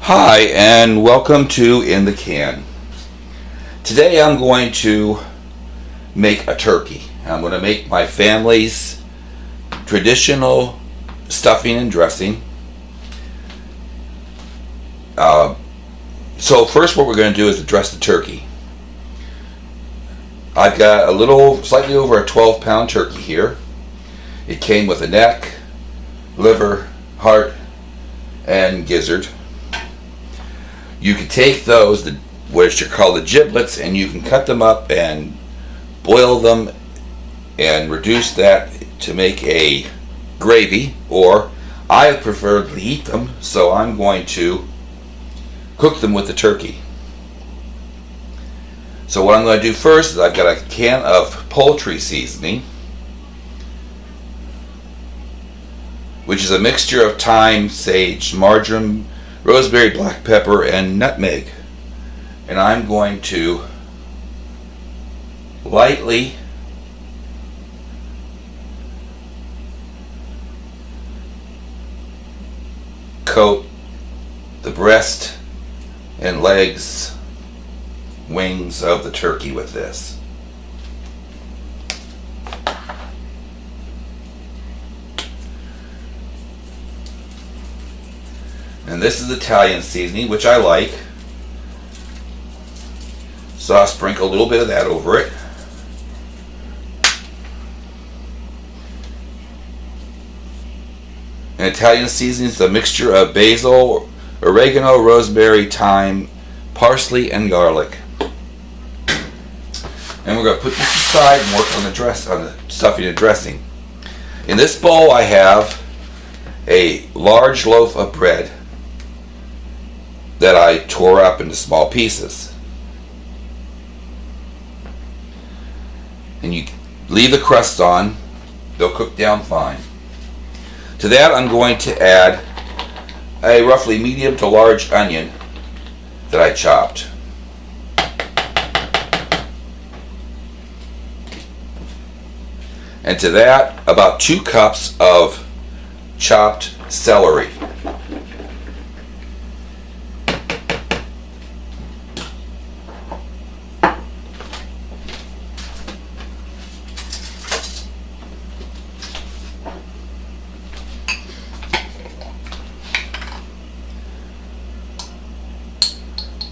Hi, and welcome to In the Can. Today I'm going to make a turkey. I'm going to make my family's traditional stuffing and dressing. So first what we're going to do is dress the turkey. I've got slightly over a 12-pound turkey here. It came with a neck, liver, heart, and gizzard. You can take those, which are called the giblets, and you can cut them up and boil them and reduce that to make a gravy, or I prefer to eat them, so I'm going to cook them with the turkey. So what I'm going to do first is I've got a can of poultry seasoning, which is a mixture of thyme, sage, marjoram, rosemary, black pepper, and nutmeg. And I'm going to lightly coat the breast and legs, wings of the turkey with this. And this is Italian seasoning, which I like. So I'll sprinkle a little bit of that over it. And Italian seasoning is a mixture of basil, oregano, rosemary, thyme, parsley, and garlic. And we're going to put this aside and work on the stuffing and dressing. In this bowl I have a large loaf of bread that I tore up into small pieces. And you leave the crust on, they'll cook down fine. To that I'm going to add a roughly medium to large onion that I chopped. And to that, about 2 cups of chopped celery.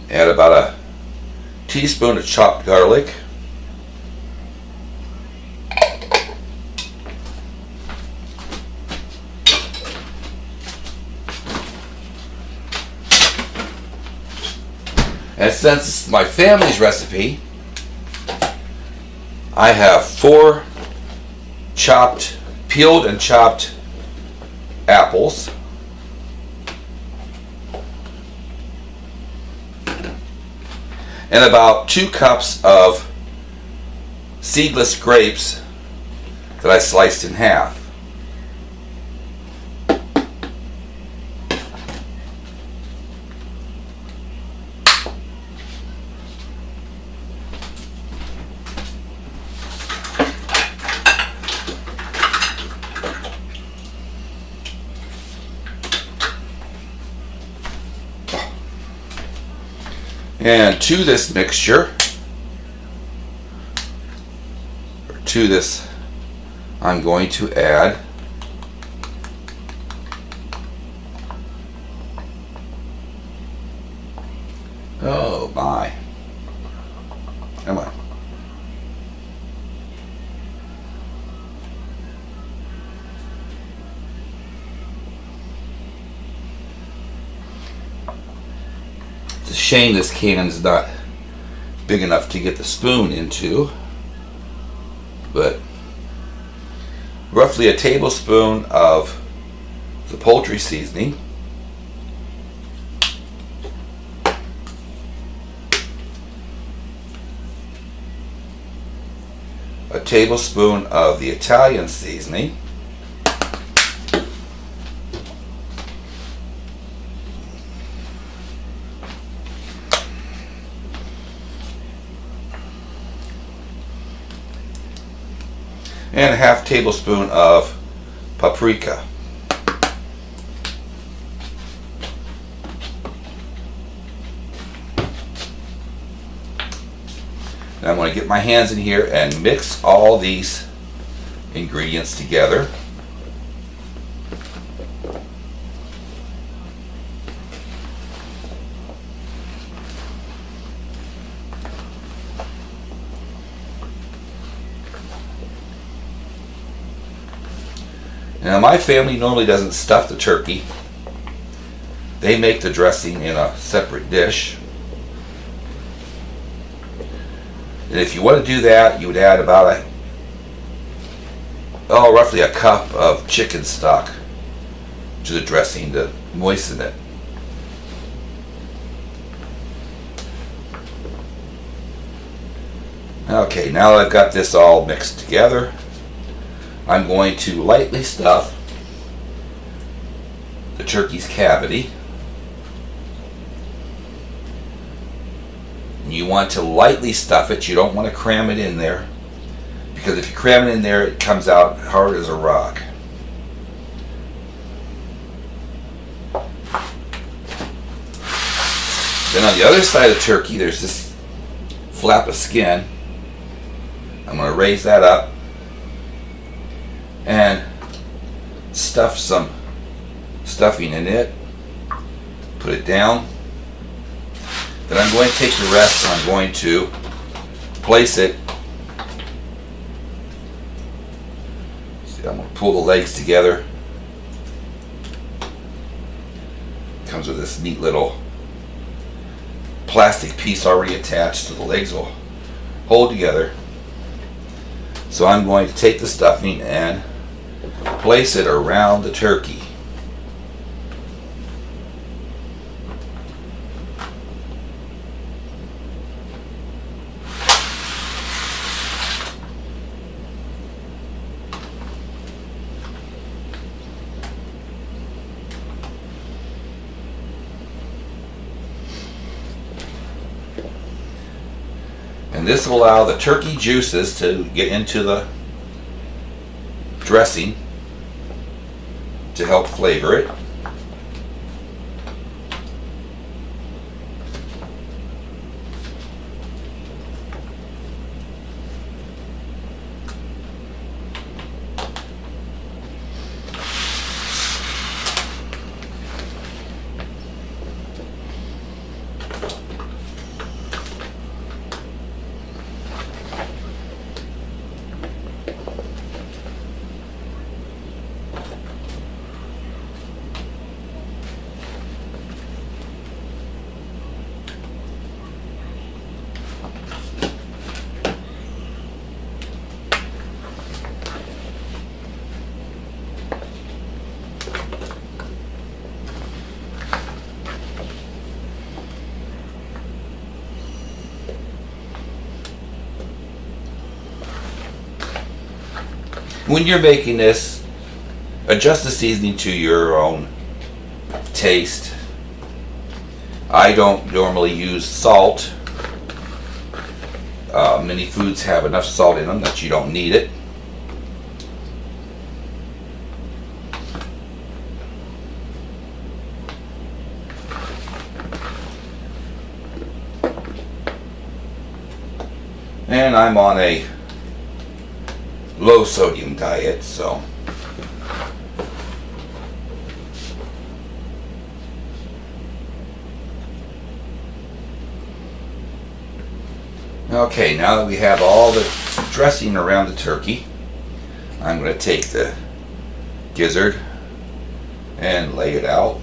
Add about a teaspoon of chopped garlic. And since it's my family's recipe, I have 4 peeled and chopped apples. And about 2 cups of seedless grapes that I sliced in half. And to this mixture, I'm going to add oh my, come on. It's a shame this can's not big enough to get the spoon into, but roughly a tablespoon of the poultry seasoning, a tablespoon of the Italian seasoning, and a half tablespoon of paprika. And I'm going to get my hands in here and mix all these ingredients together. Now my family normally doesn't stuff the turkey. They make the dressing in a separate dish. And if you want to do that, you would add about roughly a cup of chicken stock to the dressing to moisten it. Okay, now that I've got this all mixed together, I'm going to lightly stuff the turkey's cavity. And you want to lightly stuff it. You don't want to cram it in there, because if you cram it in there, it comes out hard as a rock. Then on the other side of the turkey, there's this flap of skin. I'm going to raise that up and stuff some stuffing in it. Put it down. Then I'm going to take the rest and I'm going to place it. See, I'm going to pull the legs together. Comes with this neat little plastic piece already attached so the legs will hold together. So I'm going to take the stuffing and place it around the turkey. And this will allow the turkey juices to get into the dressing to help flavor it. When you're making this, adjust the seasoning to your own taste. I don't normally use salt. Many foods have enough salt in them that you don't need it. And I'm on a low sodium diet, so okay, now that we have all the dressing around the turkey, I'm going to take the gizzard and lay it out,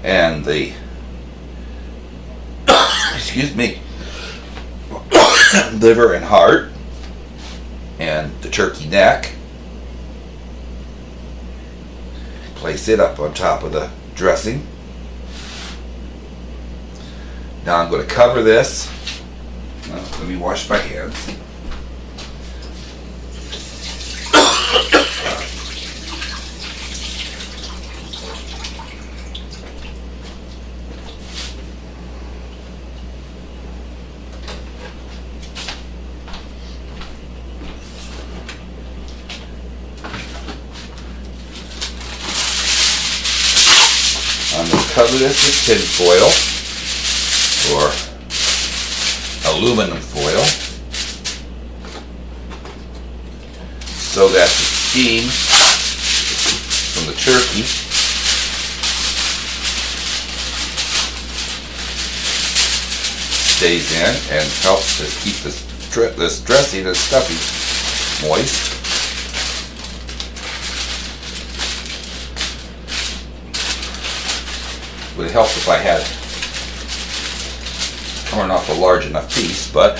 and the excuse me, liver and heart, and the turkey neck. Place it up on top of the dressing. Now I'm going to cover this. Let me wash my hands. I'm going to cover this with tin foil for a aluminum foil so that the steam from the turkey stays in and helps to keep this dressing, this stuffing, moist. Would help if I had torn off a large enough piece, and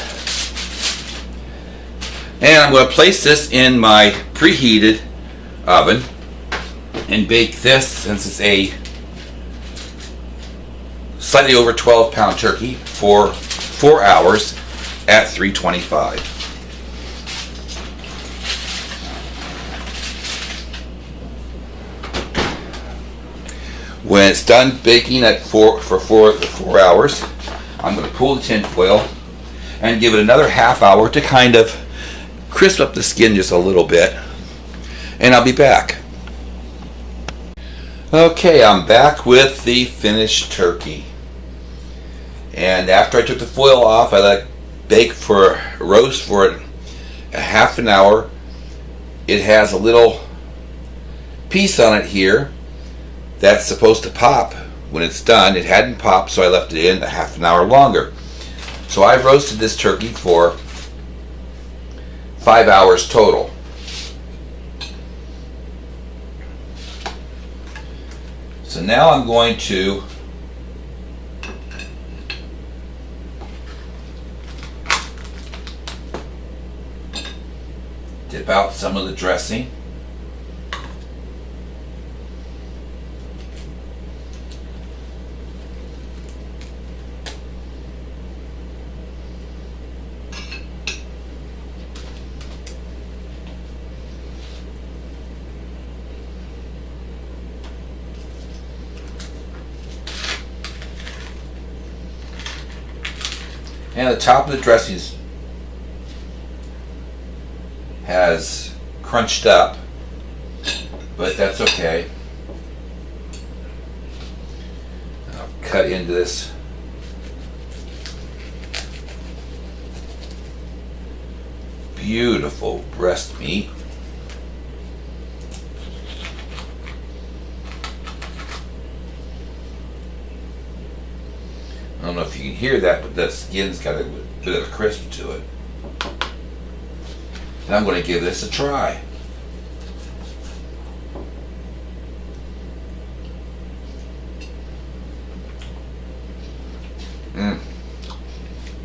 I'm going to place this in my preheated oven and bake this, since it's a slightly over 12-pound turkey, for 4 hours at 325. When it's done baking for 4 hours, I'm going to pull the tin foil and give it another half hour to kind of crisp up the skin just a little bit, and I'll be back. Okay, I'm back with the finished turkey, and after I took the foil off, I let it bake for roast for a half an hour. It has a little piece on it here that's supposed to pop when it's done. It hadn't popped, so I left it in a half an hour longer. So I've roasted this turkey for 5 hours total. So now I'm going to dip out some of the dressing. And the top of the dressing has crunched up, but that's okay. I'll cut into this beautiful breast meat. I don't know if you can hear that, but that skin's got a bit of crisp to it. And I'm going to give this a try.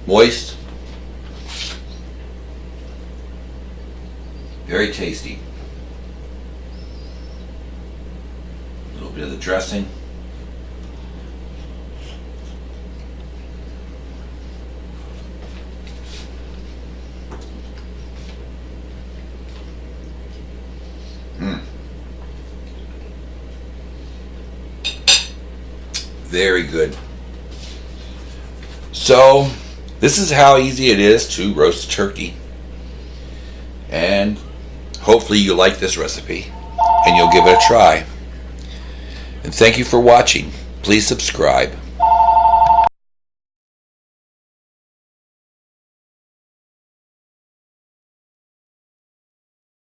Moist. Very tasty. A little bit of the dressing. Very good. So this is how easy it is to roast a turkey, and hopefully you like this recipe and you'll give it a try. And thank you for watching. Please subscribe.